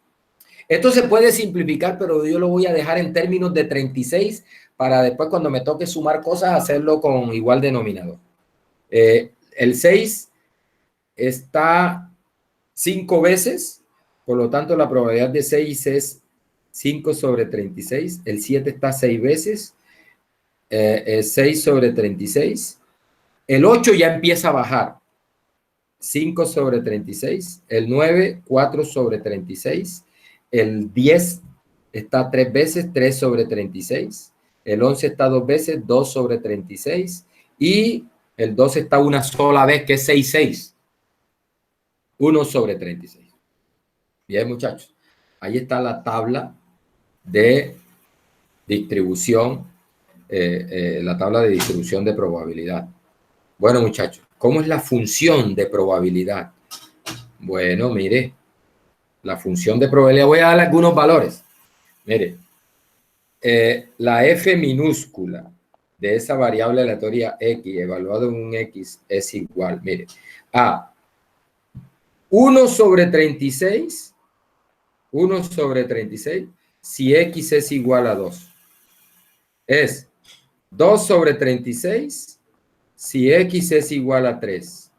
A: Esto se puede simplificar, pero yo lo voy a dejar en términos de 36 para después cuando me toque sumar cosas hacerlo con igual denominador. El 6 está 5 veces, por lo tanto la probabilidad de 6 es 5 sobre 36. El 7 está 6 veces, es 6 sobre 36. El 8 ya empieza a bajar, 5 sobre 36. El 9, 4 sobre 36. El 10 está 3 veces, 3 sobre 36. El 11 está 2 veces, 2 sobre 36. Y el 12 está una sola vez, que es 6, 6. 1 sobre 36. Bien, muchachos. Ahí está la tabla de distribución, la tabla de distribución de probabilidad. Bueno, muchachos, ¿cómo es la función de probabilidad? Bueno, mire, la función de probabilidad, voy a dar algunos valores. Mire, la f minúscula de esa variable aleatoria x evaluado en un x es igual, mire, a 1 sobre 36, 1 sobre 36, si x es igual a 2. Es 2 sobre 36, si x es igual a 3.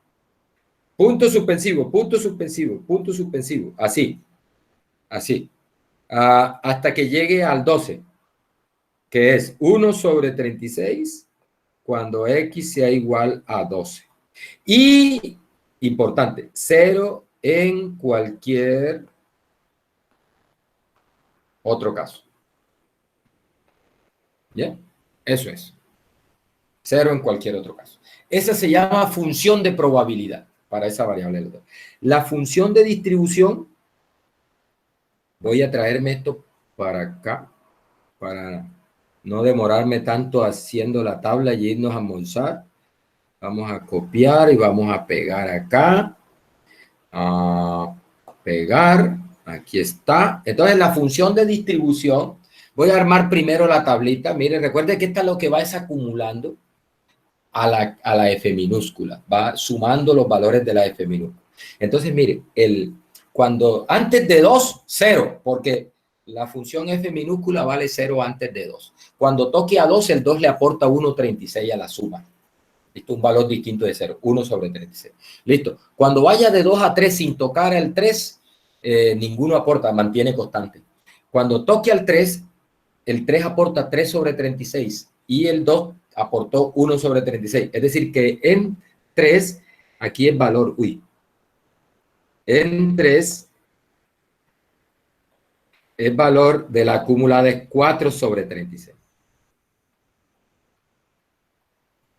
A: Punto suspensivo, punto suspensivo, punto suspensivo, así, así, hasta que llegue al 12, que es 1 sobre 36 cuando x sea igual a 12. Y, importante, 0 en cualquier otro caso. ¿Bien? Eso es. 0 en cualquier otro caso. Esa se llama función de probabilidad para esa variable. La función de distribución, voy a traerme esto para acá, para no demorarme tanto haciendo la tabla y irnos a almorzar. Vamos a copiar y vamos a pegar acá. A pegar. Aquí está. Entonces, la función de distribución, voy a armar primero la tablita. Miren, recuerden que esta es lo que va es acumulando a la F minúscula. Va sumando los valores de la F minúscula. Entonces, mire, cuando antes de 2, 0, porque la función f minúscula vale 0 antes de 2. Cuando toque a 2, el 2 le aporta 1,36 a la suma. ¿Listo? Un valor distinto de 0, 1 sobre 36. Listo. Cuando vaya de 2 a 3 sin tocar el 3, ninguno aporta, mantiene constante. Cuando toque al 3, el 3 aporta 3 sobre 36 y el 2 aportó 1 sobre 36. Es decir, que en 3, aquí el valor, en 3, el valor de la acumulada es 4 sobre 36.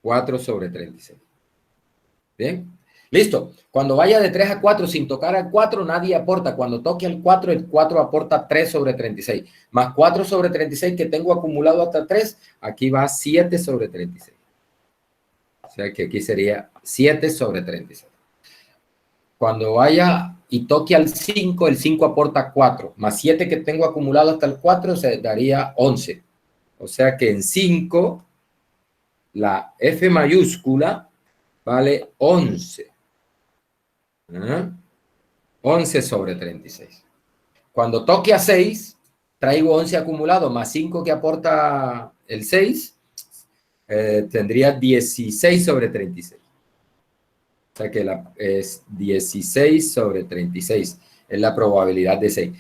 A: 4 sobre 36. Bien, listo. Cuando vaya de 3 a 4 sin tocar al 4, nadie aporta. Cuando toque al 4, el 4 aporta 3 sobre 36. Más 4 sobre 36 que tengo acumulado hasta 3, aquí va 7 sobre 36. O sea que aquí sería 7 sobre 36. Cuando vaya y toque al 5, el 5 aporta 4. Más 7 que tengo acumulado hasta el 4, se daría 11. O sea que en 5, la F mayúscula vale 11. 11 sobre 36. Cuando toque a 6, traigo 11 acumulado más 5 que aporta el 6, tendría 16 sobre 36. O sea que es 16 sobre 36. Es la probabilidad de 6.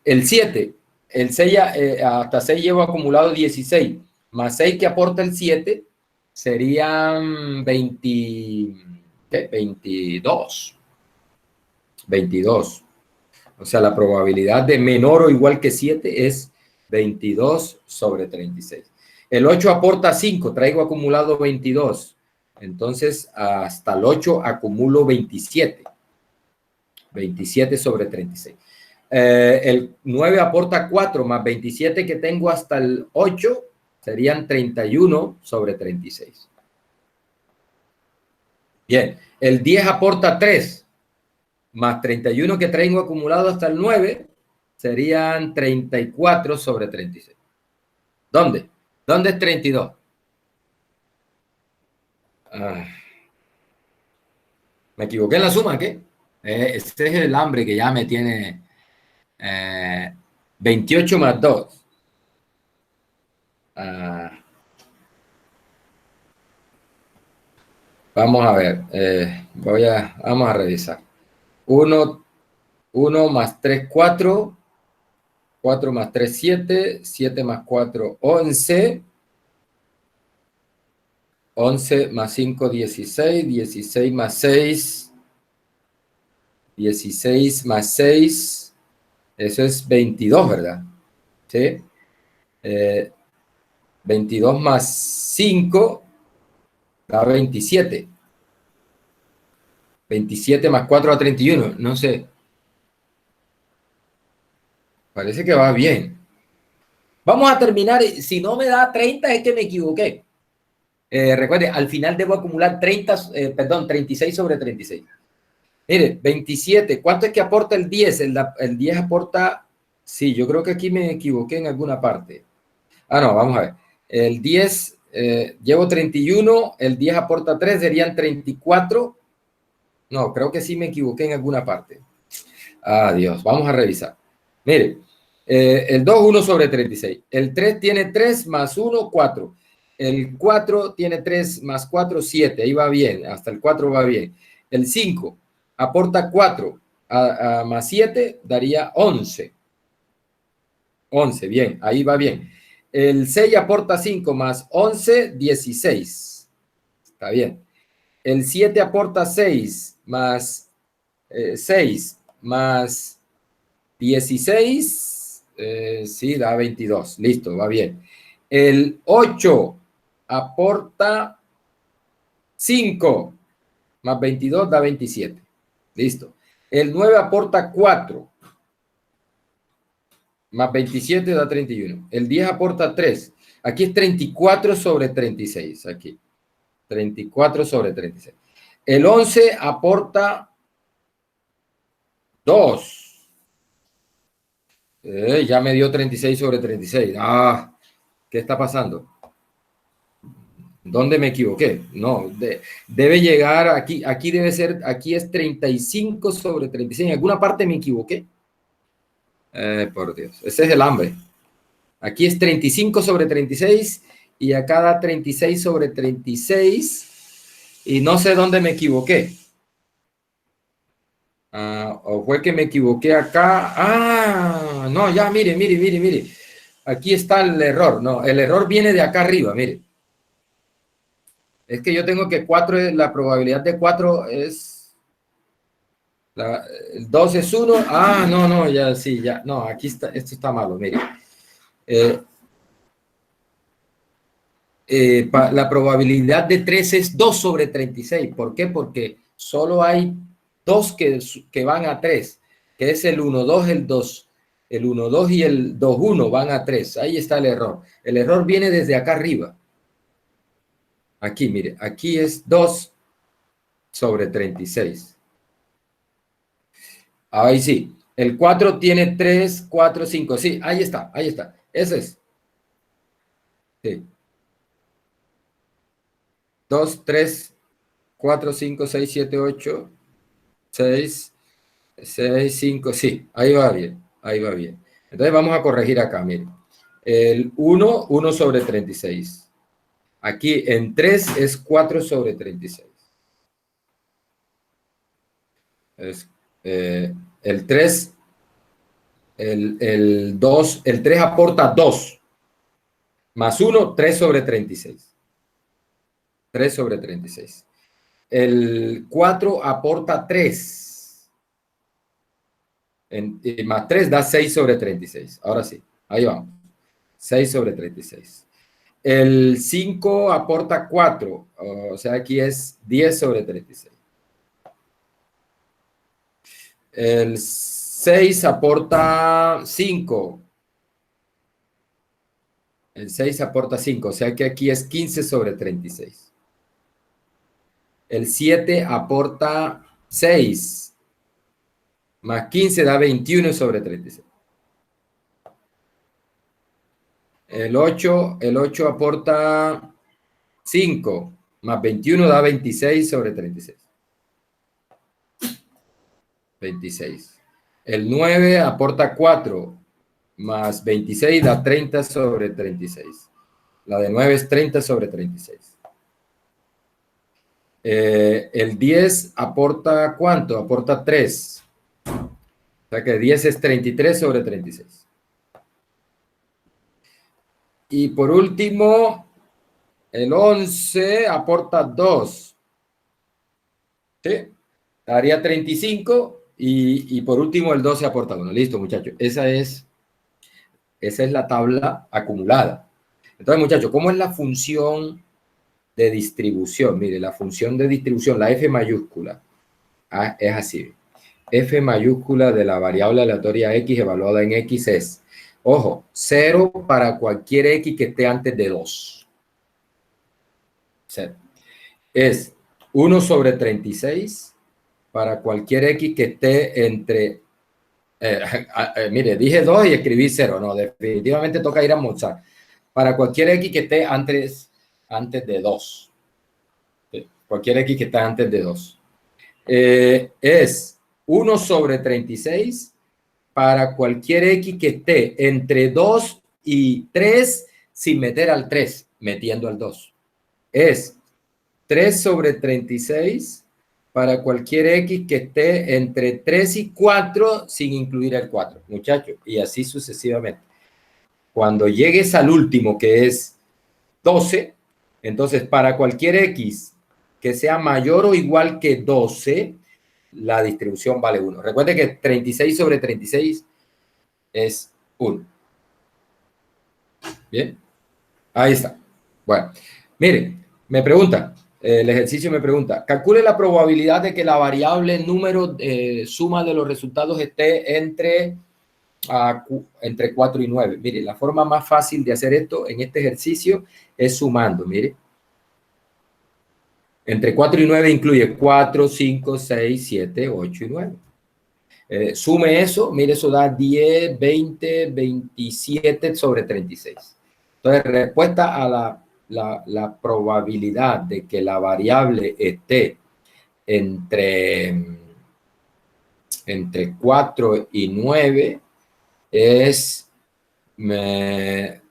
A: El 7, el 6 hasta 6 llevo acumulado 16, más 6 que aporta el 7, serían 22. 22. O sea, la probabilidad de menor o igual que 7 es 22 sobre 36. El 8 aporta 5, traigo acumulado 22. Entonces, hasta el 8 acumulo 27. 27 sobre 36. El 9 aporta 4 más 27 que tengo hasta el 8 serían 31 sobre 36. Bien, el 10 aporta 3 más 31 que traigo acumulado hasta el 9 serían 34 sobre 36. ¿Dónde? ¿Dónde es 32? Me equivoqué en la suma, ¿qué? Este es el hambre que ya me tiene 28 más 2. Vamos a ver, vamos a revisar. 1 más 3, 4. 4 más 3, 7. 7 más 4, 11. 11 más 5, 16. 16 más 6. 16 más 6. Eso es 22, ¿verdad? ¿Sí? 22 más 5 da 27. 27 más 4 da 31. No sé. Parece que va bien. Vamos a terminar. Si no me da 30 es que me equivoqué. Recuerde, al final debo acumular 36 sobre 36. Mire, 27. ¿Cuánto es que aporta el 10? El 10 aporta... Sí, yo creo que aquí me equivoqué en alguna parte. No, vamos a ver. El 10, llevo 31, el 10 aporta 3, serían 34. No, creo que sí me equivoqué en alguna parte. Dios, vamos a revisar. Mire, el 2, 1 sobre 36. El 3 tiene 3 más 1, 4. El 4 tiene 3 más 4, 7. Ahí va bien, hasta el 4 va bien. El 5 aporta 4 más 7, daría 11. 11, bien, ahí va bien. El 6 aporta 5 más 11, 16. Está bien. El 7 aporta 6 más 6 más 16. Sí, da 22. Listo, va bien. El 8 aporta 5 más 22 da 27. Listo. El 9 aporta 4 más 27 da 31. El 10 aporta 3. Aquí es 34 sobre 36. Aquí. 34 sobre 36. El 11 aporta 2. Ya me dio 36 sobre 36. ¿Qué está pasando? ¿Dónde me equivoqué? No, debe llegar aquí, aquí debe ser, aquí es 35 sobre 36. En alguna parte me equivoqué. Por Dios, ese es el hambre. Aquí es 35 sobre 36 y acá da 36 sobre 36 y no sé dónde me equivoqué. O fue que me equivoqué acá. No, ya, mire. Aquí está el error. No, el error viene de acá arriba, mire. Es que yo tengo que 4, la probabilidad de 4 es... el 2 es 1. No, ya, sí, ya. No, aquí está, esto está malo, mire. La probabilidad de 3 es 2 sobre 36. ¿Por qué? Porque solo hay 2 que van a 3, que es el 1, 2, el 2. El 1, 2 y el 2, 1 van a 3. Ahí está el error. El error viene desde acá arriba. Aquí, mire, aquí es 2 sobre 36. Ahí sí. El 4 tiene 3, 4, 5. Sí, ahí está, ahí está. Ese es. Sí. 2, 3, 4, 5, 6, 7, 8, 6, 6, 5. Sí, ahí va bien, ahí va bien. Entonces vamos a corregir acá, miren. El 1, 1 sobre 36. Aquí en 3 es 4 sobre 36. Es, el 3, el 2, el 3 aporta 2. Más 1, 3 sobre 36. 3 sobre 36. El 4 aporta 3. Más 3 da 6 sobre 36. Ahora sí, ahí vamos. 6 sobre 36. El 5 aporta 4. O sea, aquí es 10 sobre 36. El 6 aporta 5. El 6 aporta 5. O sea que aquí es 15 sobre 36. El 7 aporta 6. Más 15 da 21 sobre 36. El 8 aporta 5. Más 21 da 26 sobre 36. 26. El 9 aporta 4. Más 26 da 30 sobre 36. La de 9 es 30 sobre 36. El 10 aporta ¿cuánto? Aporta 3. O sea que 10 es 33 sobre 36. Y por último, el 11 aporta 2. ¿Sí? Daría 35 y por último el 12 aporta 1. Listo, muchachos. Esa es la tabla acumulada. Entonces, muchachos, ¿cómo es la función de distribución? Mire, la función de distribución, la F mayúscula, es así. F mayúscula de la variable aleatoria X evaluada en X es, ojo, 0 para cualquier X que esté antes de 2. 0. Es 1 sobre 36 para cualquier X que esté entre... mire, dije 2 y escribí 0. No, definitivamente toca ir a Mozart. Para cualquier X que esté antes de 2. Cualquier X que esté antes de 2. Es 1 sobre 36 para cualquier X que esté entre 2 y 3 sin meter al 3, metiendo al 2. Es 3 sobre 36 para cualquier X que esté entre 3 y 4 sin incluir el 4, muchachos, y así sucesivamente. Cuando llegues al último, que es 12, entonces para cualquier X que sea mayor o igual que 12, la distribución vale 1. Recuerde que 36 sobre 36 es 1. Bien, ahí está. Bueno, miren, me pregunta, el ejercicio me pregunta, calcule la probabilidad de que la variable número suma de los resultados esté entre 4 y 9. Mire, la forma más fácil de hacer esto en este ejercicio es sumando, mire. Entre 4 y 9 incluye 4, 5, 6, 7, 8 y 9. Sume eso, mire, eso da 10, 20, 27 sobre 36. Entonces, respuesta a la la probabilidad de que la variable esté entre 4 y 9 es, me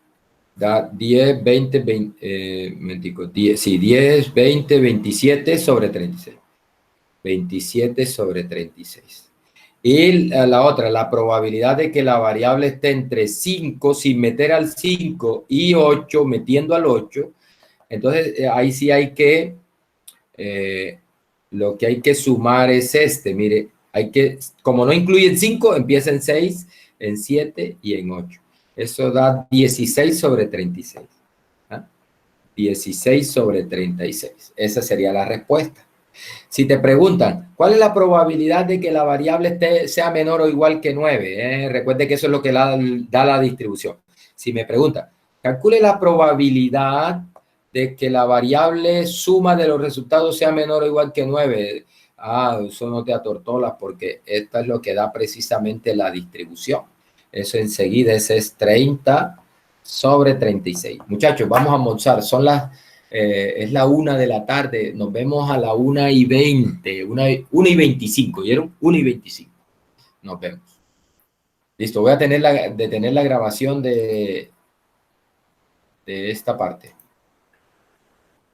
A: da 10, 20, 10, 20, 27 sobre 36. 27 sobre 36. Y la otra, la probabilidad de que la variable esté entre 5 sin meter al 5 y 8 metiendo al 8. Entonces, ahí sí hay que, lo que hay que sumar es mire, hay que, como no incluye el 5, empieza en 6, en 7 y en 8. Eso da 16 sobre 36. ¿Ah? 16 sobre 36. Esa sería la respuesta. Si te preguntan, ¿cuál es la probabilidad de que la variable sea menor o igual que 9? Recuerde que eso es lo que da la distribución. Si me preguntan, calcule la probabilidad de que la variable suma de los resultados sea menor o igual que 9. Eso no te atortolas porque esta es lo que da precisamente la distribución. Eso enseguida, ese es 30 sobre 36. Muchachos, vamos a almorzar. Es la 1 de la tarde, nos vemos a la 1:20, 1:25, ¿vieron? 1:25. Nos vemos. Listo, voy a detener la grabación de esta parte.